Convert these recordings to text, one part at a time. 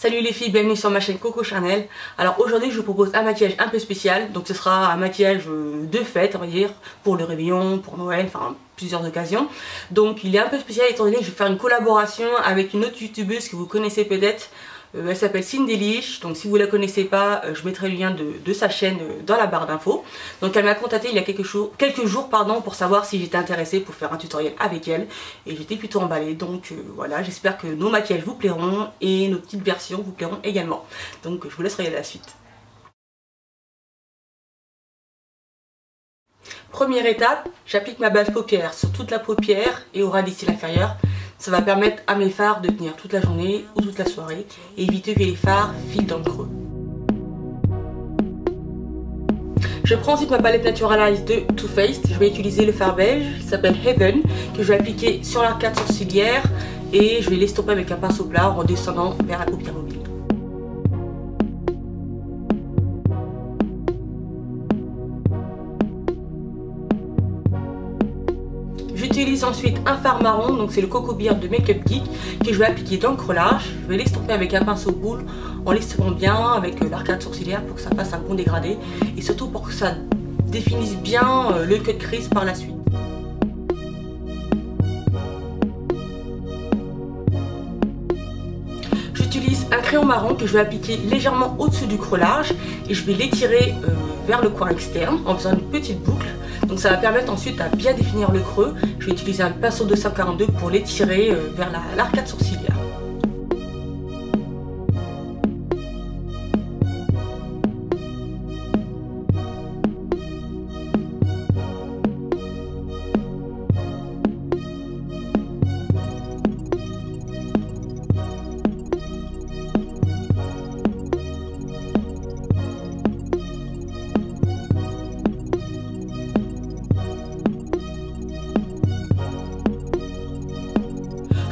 Salut les filles, bienvenue sur ma chaîne Coco Chanel. Alors aujourd'hui je vous propose un maquillage un peu spécial. Donc ce sera un maquillage de fête, on va dire, pour le réveillon, pour Noël, enfin plusieurs occasions. Donc il est un peu spécial étant donné que je vais faire une collaboration avec une autre youtubeuse que vous connaissez peut-être. Elle s'appelle Cindylish, donc si vous la connaissez pas, je mettrai le lien de sa chaîne dans la barre d'infos. Donc elle m'a contacté il y a quelques jours pour savoir si j'étais intéressée pour faire un tutoriel avec elle. Et j'étais plutôt emballée, donc voilà, j'espère que nos maquillages vous plairont et nos petites versions vous plairont également. Donc je vous laisse regarder la suite. Première étape, j'applique ma base paupière sur toute la paupière et au ras des cils inférieurs. Ça va permettre à mes fards de tenir toute la journée ou toute la soirée et éviter que les fards filent dans le creux. Je prends ensuite ma palette Naturalize de Too Faced. Je vais utiliser le fard beige, il s'appelle Heaven, que je vais appliquer sur l'arcade sourcilière et je vais l'estomper avec un pinceau plat en redescendant vers la paupière mobile. J'utilise ensuite un fard marron, donc c'est le Coco Beard de Makeup Geek, que je vais appliquer dans le creux large. Je vais l'estomper avec un pinceau boule en l'estompant bien avec l'arcade sourcilière pour que ça fasse un bon dégradé et surtout pour que ça définisse bien le cut crease par la suite. J'utilise un crayon marron que je vais appliquer légèrement au-dessus du creux large et je vais l'étirer vers le coin externe en faisant une petite boucle. Donc ça va permettre ensuite à bien définir le creux. Je vais utiliser un pinceau 242 pour l'étirer vers l'arcade sourcilière.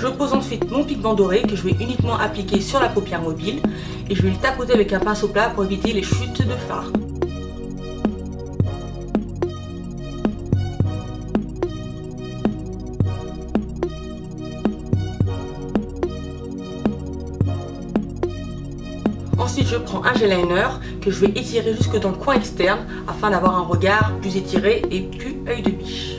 Je pose ensuite mon pigment doré que je vais uniquement appliquer sur la paupière mobile et je vais le tapoter avec un pinceau plat pour éviter les chutes de fard. Ensuite je prends un gel liner que je vais étirer jusque dans le coin externe afin d'avoir un regard plus étiré et plus œil de biche.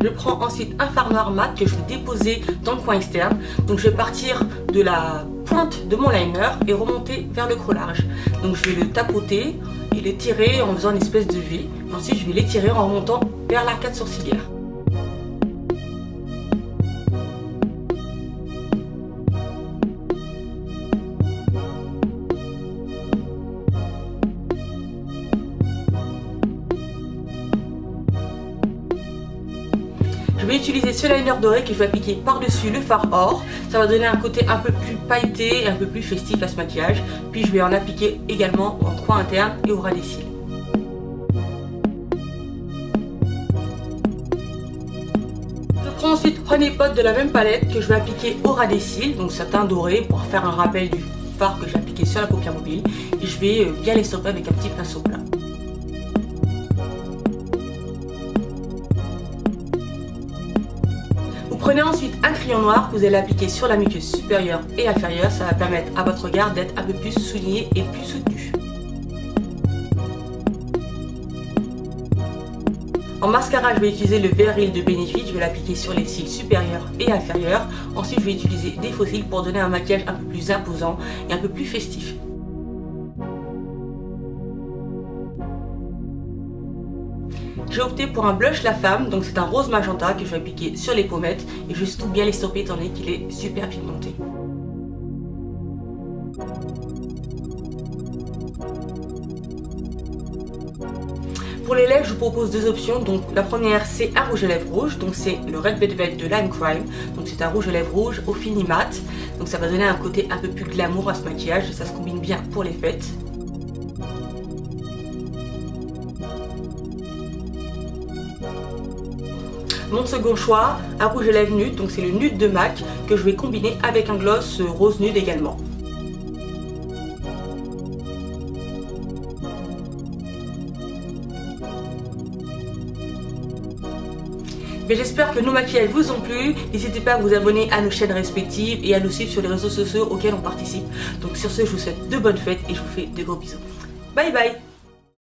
Je prends ensuite un fard noir mat que je vais déposer dans le coin externe. Donc je vais partir de la pointe de mon liner et remonter vers le creux large. Donc je vais le tapoter et l'étirer en faisant une espèce de V. Ensuite je vais l'étirer en remontant vers l'arcade sourcilière. Je vais utiliser ce liner doré que je vais appliquer par-dessus le fard or. Ça va donner un côté un peu plus pailleté et un peu plus festif à ce maquillage. Puis je vais en appliquer également en coin interne et au ras des cils. Je prends ensuite Honey Pot de la même palette que je vais appliquer au ras des cils, donc satin doré pour faire un rappel du fard que j'ai appliqué sur la paupière mobile. Et je vais bien l'estomper avec un petit pinceau plat. Prenez ensuite un crayon noir que vous allez appliquer sur la muqueuse supérieure et inférieure. Ça va permettre à votre regard d'être un peu plus souligné et plus soutenu. En mascara, je vais utiliser le Veryl de Benefit. Je vais l'appliquer sur les cils supérieurs et inférieurs. Ensuite, je vais utiliser des faux cils pour donner un maquillage un peu plus imposant et un peu plus festif. J'ai opté pour un blush La Femme, donc c'est un rose magenta que je vais appliquer sur les pommettes et je vais surtout bien l'estomper étant donné qu'il est super pigmenté. Pour les lèvres, je vous propose deux options. Donc la première, c'est un rouge à lèvres rouge, donc c'est le Red Velvet de Lime Crime. Donc c'est un rouge à lèvres rouge au fini mat. Donc ça va donner un côté un peu plus glamour à ce maquillage et ça se combine bien pour les fêtes. Mon second choix, un rouge à lèvres nude, donc c'est le nude de MAC que je vais combiner avec un gloss rose nude également. Mais j'espère que nos maquillages vous ont plu. N'hésitez pas à vous abonner à nos chaînes respectives et à nous suivre sur les réseaux sociaux auxquels on participe. Donc sur ce, je vous souhaite de bonnes fêtes et je vous fais de gros bisous. Bye bye.